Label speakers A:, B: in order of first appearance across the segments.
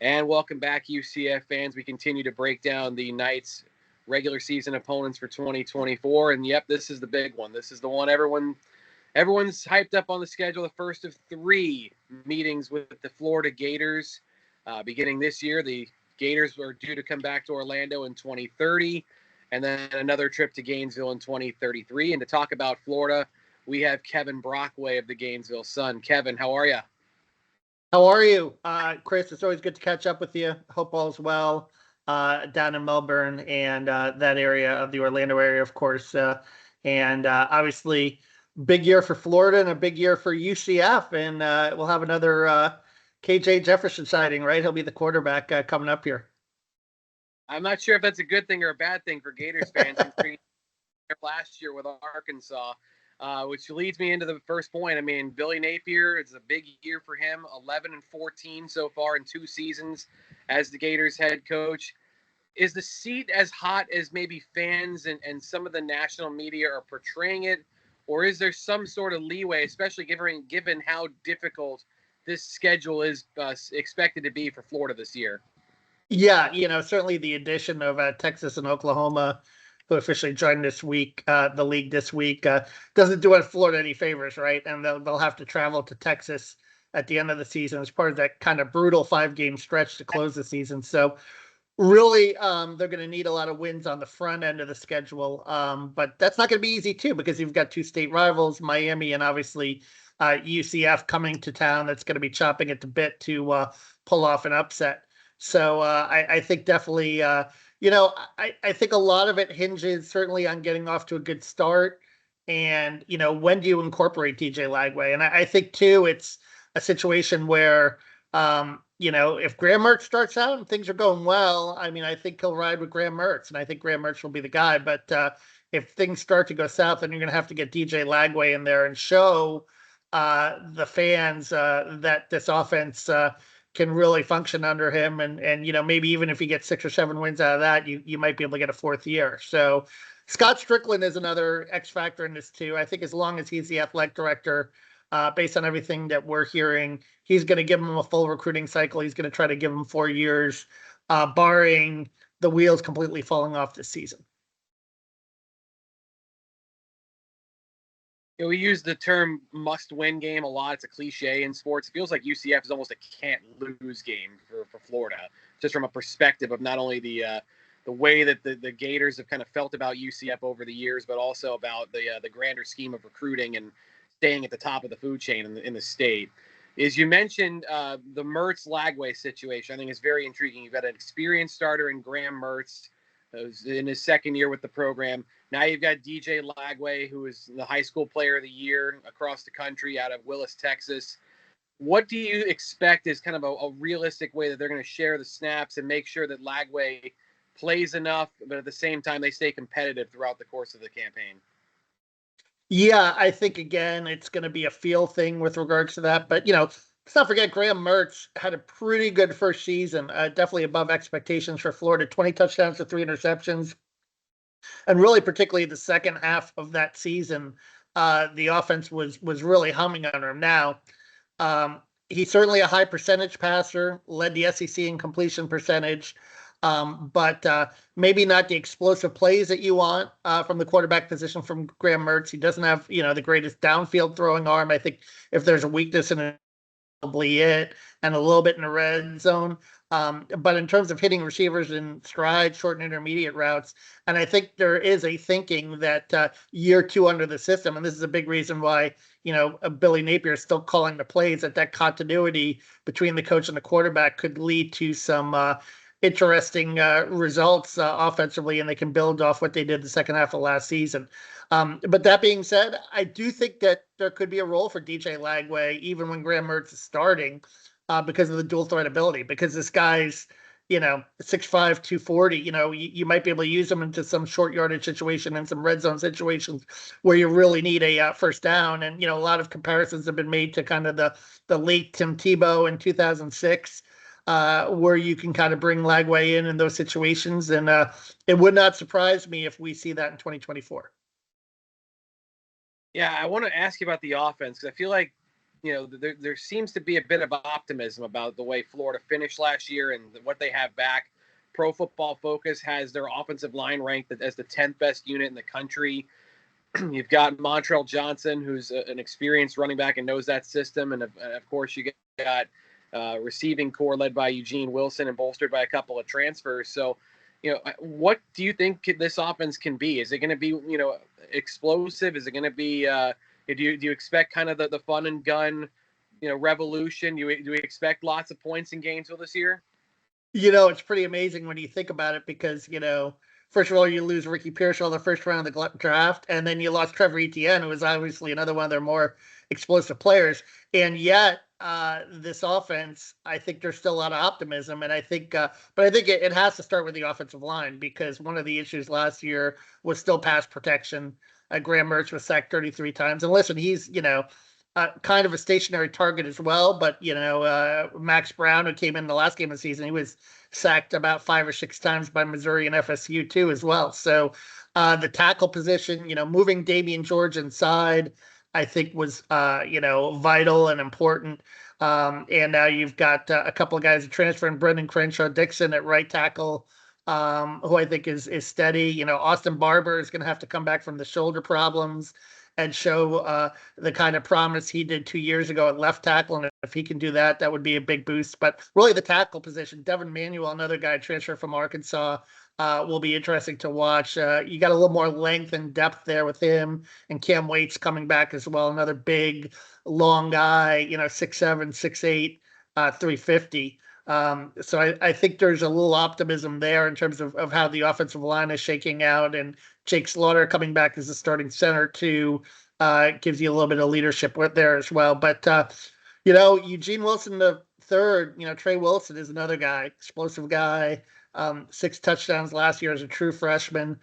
A: And welcome back, UCF fans. We continue to break down the Knights' regular season opponents for 2024. And yep, this is the big one. This is the one everyone's hyped up on the schedule. The first of three meetings with the Florida Gators beginning this year. The Gators are due to come back to Orlando in 2030, and then another trip to Gainesville in 2033. And to talk about Florida, we have Kevin Brockway of the Gainesville Sun. Kevin, how are you?
B: How are you, Chris? It's always good to catch up with you. Hope all's well down in Melbourne and that area of the Orlando area, of course. And obviously, big year for Florida and a big year for UCF. And we'll have another KJ Jefferson sighting, right? He'll be the quarterback coming up here.
A: I'm not sure if that's a good thing or a bad thing for Gators fans last year with Arkansas. Which leads me into the first point. I mean, Billy Napier, it's a big year for him, 11-14 so far in 2 seasons as the Gators head coach. Is the seat as hot as maybe fans and some of the national media are portraying it, or is there some sort of leeway, especially given how difficult this schedule is expected to be for Florida this year?
B: Yeah, certainly the addition of Texas and Oklahoma, who officially joined this week, the league this week, doesn't do Florida any favors, right? And they'll have to travel to Texas at the end of the season as part of that kind of brutal 5-game stretch to close the season. So really, they're going to need a lot of wins on the front end of the schedule. But that's not going to be easy, too, because you've got 2 state rivals, Miami and obviously UCF coming to town. That's going to be chopping at the bit to pull off an upset. So I think definitely, I think a lot of it hinges certainly on getting off to a good start. And, when do you incorporate DJ Lagway? And I think, too, it's a situation where, if Graham Mertz starts out and things are going well, I mean, I think he'll ride with Graham Mertz. And I think Graham Mertz will be the guy. But if things start to go south, then you're going to have to get DJ Lagway in there and show the fans that this offense can really function under him. And maybe even if you get 6 or 7 wins out of that, you might be able to get a 4th year. So Scott Strickland is another X factor in this too. I think as long as he's the athletic director, based on everything that we're hearing, he's going to give him a full recruiting cycle. He's going to try to give him 4 years, barring the wheels completely falling off this season.
A: We use the term must-win game a lot. It's a cliche in sports. It feels like UCF is almost a can't-lose game for Florida, just from a perspective of not only the way that the Gators have kind of felt about UCF over the years, but also about the grander scheme of recruiting and staying at the top of the food chain in the state. As you mentioned, the Mertz-Lagway situation, I think is very intriguing. You've got an experienced starter in Graham Mertz, who's in his 2nd year with the program. Now you've got DJ Lagway, who is the high school player of the year across the country out of Willis, Texas. What do you expect is kind of a realistic way that they're going to share the snaps and make sure that Lagway plays enough, but at the same time they stay competitive throughout the course of the campaign?
B: Yeah, I think, again, it's going to be a feel thing with regards to that. But, let's not forget Graham Mertz had a pretty good first season, definitely above expectations for Florida, 20 touchdowns to 3 interceptions. And really, particularly the second half of that season, the offense was really humming under him. Now, he's certainly a high percentage passer, led the SEC in completion percentage, but maybe not the explosive plays that you want from the quarterback position from Graham Mertz. He doesn't have, the greatest downfield throwing arm. I think if there's a weakness in it, probably it, and a little bit in the red zone. But in terms of hitting receivers in stride, short and intermediate routes, and I think there is a thinking that year 2 under the system, and this is a big reason why, Billy Napier is still calling the plays, that continuity between the coach and the quarterback could lead to some interesting results offensively, and they can build off what they did the second half of last season. But that being said, I do think that there could be a role for DJ Lagway, even when Graham Mertz is starting, because of the dual threat ability, because this guy's, 6'5", 240, you might be able to use him into some short yardage situation and some red zone situations where you really need a first down. And, a lot of comparisons have been made to kind of the late Tim Tebow in 2006, where you can kind of bring Lagway in those situations. And it would not surprise me if we see that in 2024.
A: Yeah, I want to ask you about the offense, because I feel like there seems to be a bit of optimism about the way Florida finished last year and what they have back. Pro Football Focus has their offensive line ranked as the 10th best unit in the country. You've got Montrell Johnson, who's an experienced running back and knows that system. And of course, you got receiving core led by Eugene Wilson and bolstered by a couple of transfers. So, what do you think this offense can be? Is it going to be, explosive? Is it going to be, do you expect kind of the fun and gun, revolution? Do you expect lots of points in Gainesville this year?
B: It's pretty amazing when you think about it because, first of all, you lose Ricky Pearsall in the first round of the draft, and then you lost Trevor Etienne, who was obviously another one of their more explosive players. And yet, this offense, I think there's still a lot of optimism, and I think, but I think it has to start with the offensive line because one of the issues last year was still pass protection. Graham Mertz was sacked 33 times, and listen, he's kind of a stationary target as well. But Max Brown, who came in the last game of the season, he was sacked about 5 or 6 times by Missouri and FSU too as well. So the tackle position, moving Damian George inside, I think was vital and important. And now you've got a couple of guys transferring, Brendan Crenshaw Dixon at right tackle, who I think is steady. Austin Barber is going to have to come back from the shoulder problems and show the kind of promise he did 2 years ago at left tackle. And if he can do that, that would be a big boost. But really the tackle position, Devin Manuel, another guy transferred from Arkansas, will be interesting to watch. You got a little more length and depth there with him, and Cam Waits coming back as well. Another big, long guy, 6'7", 6'8", 350. So I think there's a little optimism there in terms of how the offensive line is shaking out, and Jake Slaughter coming back as a starting center too gives you a little bit of leadership with there as well. But Eugene Wilson the third, Trey Wilson is another guy, explosive guy, 6 touchdowns last year as a true freshman.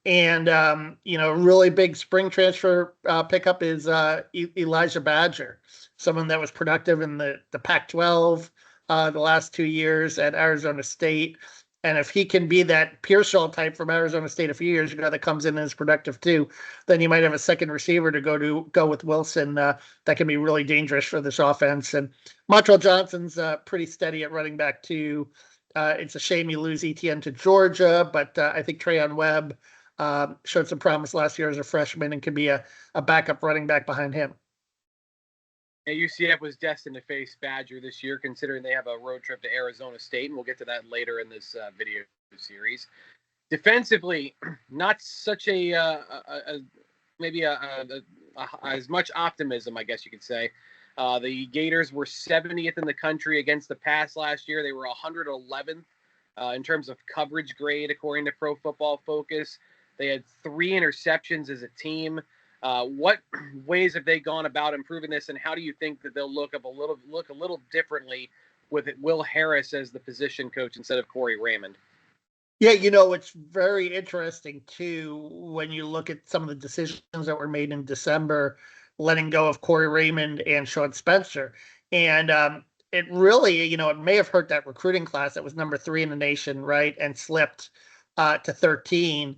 B: Really big spring transfer pickup is Elijah Badger, someone that was productive in the Pac-12 the last 2 years at Arizona State. And if he can be that Pearsall type from Arizona State a few years ago that comes in and is productive too, then you might have a second receiver to go with Wilson that can be really dangerous for this offense. And Montrell Johnson's pretty steady at running back too. It's a shame you lose Etienne to Georgia, but I think Trayon Webb showed some promise last year as a freshman and could be a backup running back behind him.
A: UCF was destined to face Badger this year, considering they have a road trip to Arizona State, and we'll get to that later in this video series. Defensively, not such as much optimism, I guess you could say. The Gators were 70th in the country against the pass last year. They were 111th in terms of coverage grade, according to Pro Football Focus. They had 3 interceptions as a team. What ways have they gone about improving this, and how do you think that they'll look a little differently with Will Harris as the position coach instead of Corey Raymond?
B: Yeah, it's very interesting too when you look at some of the decisions that were made in December, letting go of Corey Raymond and Sean Spencer, and it really, it may have hurt that recruiting class that was number 3 in the nation, right, and slipped to 13.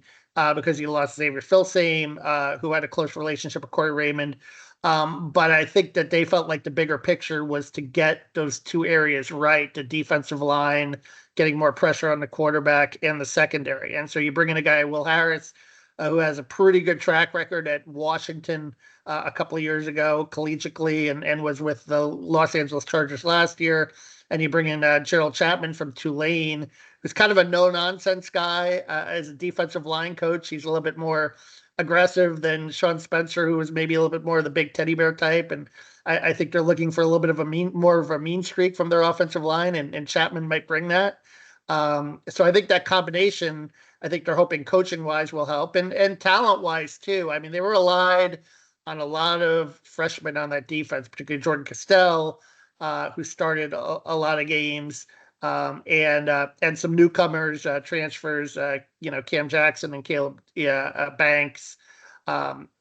B: Because you lost Xavier Filsame, who had a close relationship with Corey Raymond. But I think that they felt like the bigger picture was to get those 2 areas right, the defensive line, getting more pressure on the quarterback, and the secondary. And so you bring in a guy, Will Harris, who has a pretty good track record at Washington a couple of years ago, collegiately, and was with the Los Angeles Chargers last year. And you bring in Gerald Chapman from Tulane, who's kind of a no-nonsense guy as a defensive line coach. He's a little bit more aggressive than Sean Spencer, who was maybe a little bit more of the big teddy bear type. And I think they're looking for a little bit of more of a mean streak from their offensive line, and Chapman might bring that. So I think that combination, I think they're hoping coaching-wise will help, and talent-wise too. I mean, they were relied on a lot of freshmen on that defense, particularly Jordan Castell, who started a lot of games, and some newcomers, transfers, Cam Jackson and Caleb Banks.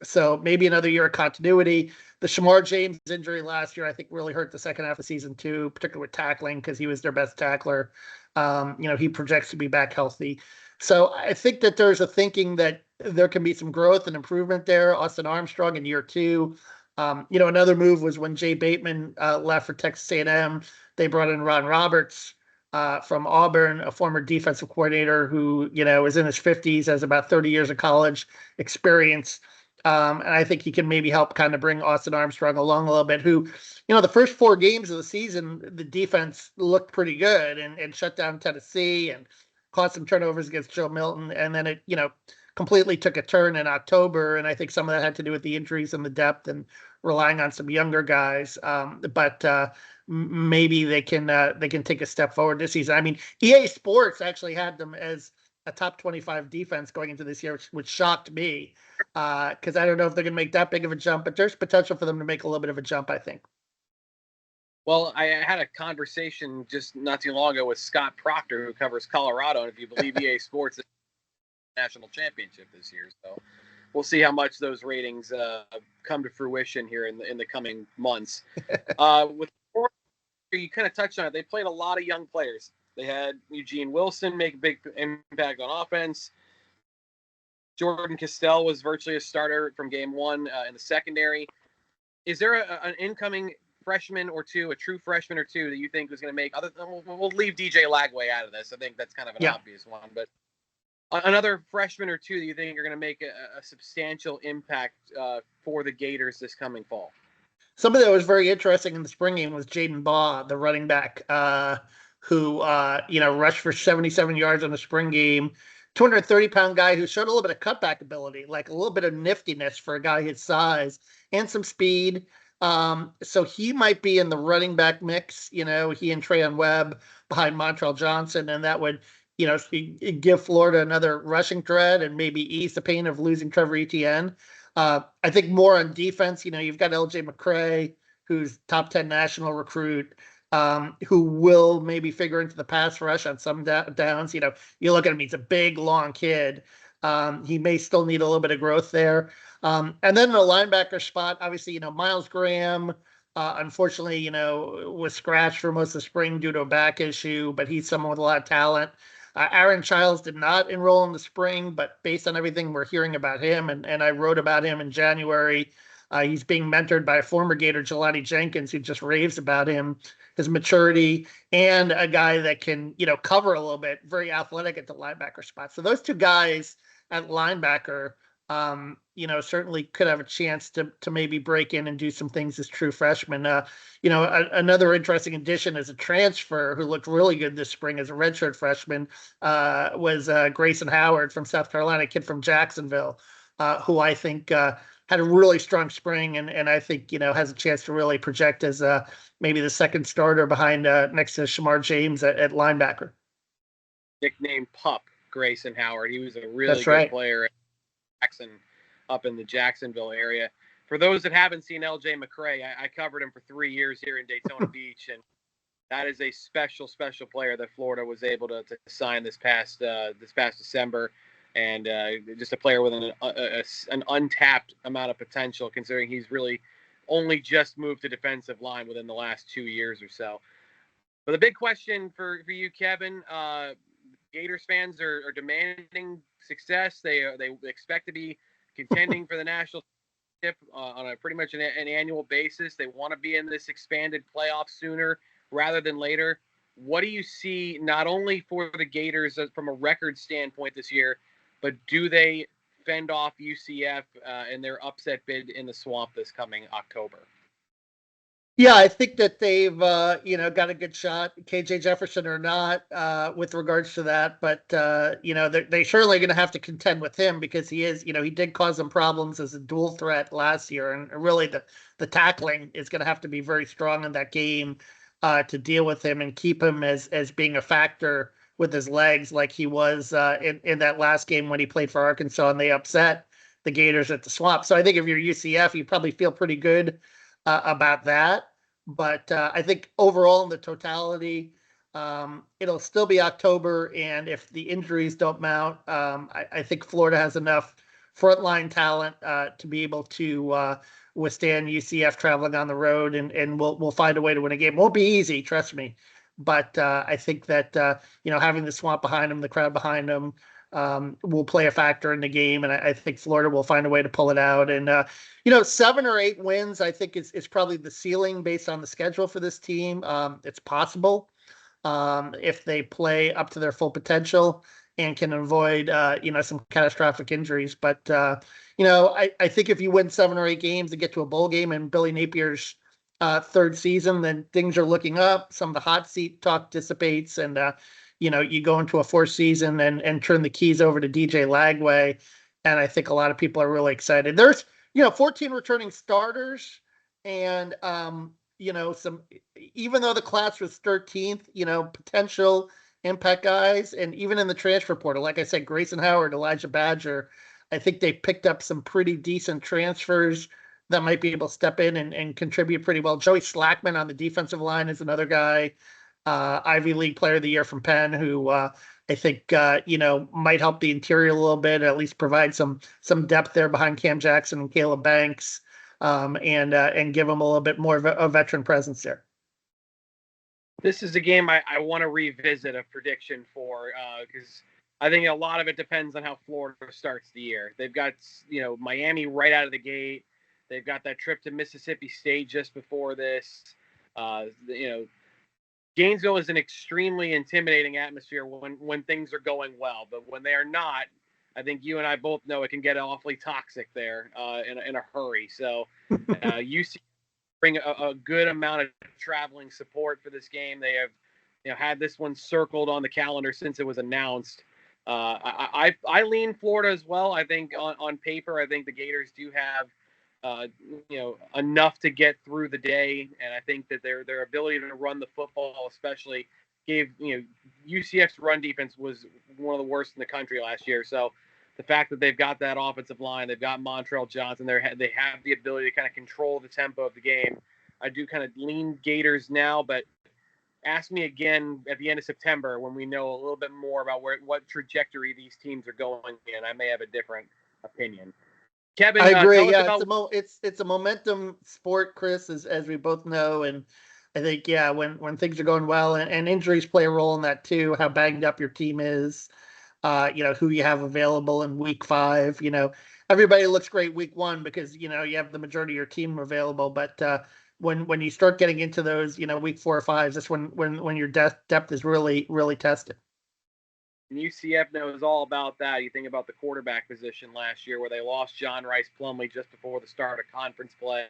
B: So maybe another year of continuity. The Shamar James injury last year, I think, really hurt the second half of the season too, particularly with tackling, because he was their best tackler. He projects to be back healthy. So I think that there's a thinking that there can be some growth and improvement there. Austin Armstrong in year 2 Another move was when Jay Bateman left for Texas A&M. They brought in Ron Roberts from Auburn, a former defensive coordinator who, is in his 50s, has about 30 years of college experience. And I think he can maybe help kind of bring Austin Armstrong along a little bit, who, the first 4 games of the season, the defense looked pretty good and shut down Tennessee and caused some turnovers against Joe Milton. And then it, completely took a turn in October. And I think some of that had to do with the injuries and the depth and relying on some younger guys. But maybe they can take a step forward this season. I mean, EA Sports actually had them as a top 25 defense going into this year, which shocked me because I don't know if they're going to make that big of a jump, but there's potential for them to make a little bit of a jump, I think.
A: Well, I had a conversation just not too long ago with Scott Proctor, who covers Colorado, and if you believe EA Sports, it's a national championship this year. So we'll see how much those ratings come to fruition here in the coming months. With you kind of touched on it, they played a lot of young players. They had Eugene Wilson make a big impact on offense. Jordan Castell was virtually a starter from game one in the secondary. Is there an incoming freshman or two, a true freshman or two that you think was going to make other? We'll leave DJ Lagway out of this. I think that's kind of an obvious one, but another freshman or two that you think are going to make a substantial impact for the Gators this coming fall?
B: Somebody that was very interesting in the spring game was Jaden Baugh, the running back, who rushed for 77 yards in the spring game. 230-pound guy who showed a little bit of cutback ability, like a little bit of niftiness for a guy his size, and some speed. So he might be in the running back mix. He and Trayon Webb behind Montrell Johnson, and that would, give Florida another rushing threat and maybe ease the pain of losing Trevor Etienne. I think more on defense, you've got LJ McCray, who's top 10 national recruit, who will maybe figure into the pass rush on some downs. You look at him, he's a big, long kid. He may still need a little bit of growth there. And then in the linebacker spot, obviously, Miles Graham, unfortunately, was scratched for most of the spring due to a back issue, but he's someone with a lot of talent. Aaron Childs did not enroll in the spring, but based on everything we're hearing about him, and I wrote about him in January, he's being mentored by a former Gator, Jelani Jenkins, who just raves about him, his maturity, and a guy that can, cover a little bit, very athletic at the linebacker spot. So those two guys at linebacker, certainly could have a chance to maybe break in and do some things as true freshmen. Another interesting addition as a transfer who looked really good this spring as a redshirt freshman was Grayson Howard from South Carolina, a kid from Jacksonville, who I think had a really strong spring and I think, has a chance to really project as maybe the second starter behind next to Shamar James at linebacker.
A: Nicknamed Pup, Grayson Howard. He was a really good player at Jackson, up in the Jacksonville area. For those that haven't seen LJ McCray, I covered him for 3 years here in Daytona Beach, and that is a special player that Florida was able to sign this past December, and just a player with an untapped amount of potential, considering he's really only just moved to defensive line within the last 2 years or so. But the big question for you, Kevin, Gators fans are demanding success. They expect to be contending for the national championship on a pretty much an annual basis. They want to be in this expanded playoff sooner rather than later. What do you see not only for the Gators from a record standpoint this year, but do they fend off UCF in their upset bid in the Swamp this coming October?
B: Yeah, I think that they've, got a good shot, KJ Jefferson or not, with regards to that. But, they certainly going to have to contend with him because he is, he did cause them problems as a dual threat last year. And really the tackling is going to have to be very strong in that game to deal with him and keep him as being a factor with his legs like he was in that last game when he played for Arkansas and they upset the Gators at the Swamp. So I think if you're UCF, you probably feel pretty good about that. But I think overall in the totality, it'll still be October. And if the injuries don't mount, I think Florida has enough frontline talent to be able to withstand UCF traveling on the road. And we'll find a way to win a game. It won't be easy, trust me. But I think that, having the Swamp behind them, the crowd behind them, will play a factor in the game, and I think Florida will find a way to pull it out. And 7 or 8 wins, I think is probably the ceiling based on the schedule for this team. It's possible if they play up to their full potential and can avoid some catastrophic injuries. But I think if you win 7 or 8 games to get to a bowl game in Billy Napier's third season, then things are looking up. Some of the hot seat talk dissipates, and you go into a fourth season and turn the keys over to DJ Lagway, and I think a lot of people are really excited. There's 14 returning starters, and some, even though the class was 13th, potential impact guys, and even in the transfer portal, like I said, Grayson Howard, Elijah Badger, I think they picked up some pretty decent transfers that might be able to step in and contribute pretty well. Joey Slackman on the defensive line is another guy, Ivy League Player of the Year from Penn, who I think might help the interior a little bit, at least provide some depth there behind Cam Jackson and Caleb Banks, and give them a little bit more of a veteran presence there.
A: This is a game I want to revisit a prediction for, because I think a lot of it depends on how Florida starts the year. They've got Miami right out of the gate. They've got that trip to Mississippi State just before this. Gainesville is an extremely intimidating atmosphere when things are going well, but when they are not, I think you and I both know it can get awfully toxic there in a hurry. So UCF bring a good amount of traveling support for this game. They have had this one circled on the calendar since it was announced. I lean Florida as well. I think on paper, I think the Gators do have enough to get through the day, and I think that their ability to run the football, especially, gave UCF's run defense was one of the worst in the country last year. So the fact that they've got that offensive line, they've got Montrell Johnson, they have the ability to kind of control the tempo of the game. I do kind of lean Gators now, but ask me again at the end of September when we know a little bit more about what trajectory these teams are going in. I may have a different opinion. Kevin,
B: I agree. Yeah, it's a momentum sport, Chris, as we both know, and I think when things are going well, and injuries play a role in that too. How banged up your team is, who you have available in week 5. Everybody looks great week 1 because you have the majority of your team available, but when you start getting into those week 4 or 5, that's when your depth is really really tested.
A: And UCF knows all about that. You think about the quarterback position last year where they lost John Rice Plumlee just before the start of conference play.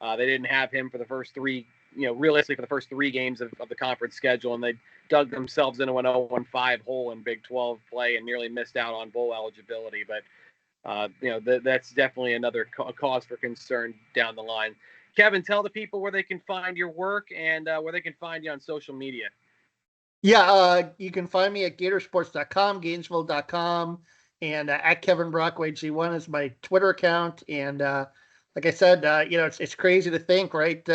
A: They didn't have him for the first 3, realistically for the first 3 games of the conference schedule, and they dug themselves into an 0-5 hole in Big 12 play and nearly missed out on bowl eligibility. But, that's definitely another cause for concern down the line. Kevin, tell the people where they can find your work and where they can find you on social media.
B: Yeah, you can find me at Gatorsports.com, Gainesville.com, and at Kevin Brockway G1 is my Twitter account. And like I said, it's crazy to think, right?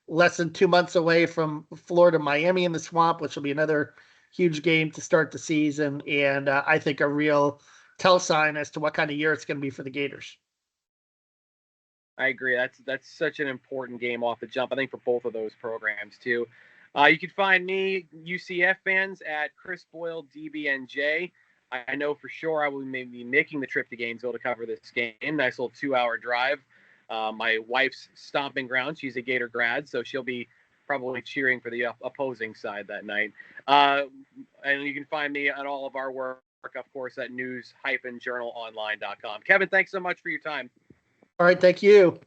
B: Less than 2 months away from Florida, Miami in the Swamp, which will be another huge game to start the season. And I think a real tell sign as to what kind of year it's going to be for the Gators.
A: I agree. That's such an important game off the jump, I think, for both of those programs, too. You can find me, UCF fans, at Chris Boyle, DBNJ. I know for sure I will be making the trip to Gainesville to cover this game. Nice little 2-hour drive. My wife's stomping ground. She's a Gator grad, so she'll be probably cheering for the opposing side that night. And you can find me on all of our work, of course, at news-journalonline.com. Kevin, thanks so much for your time.
B: All right, thank you.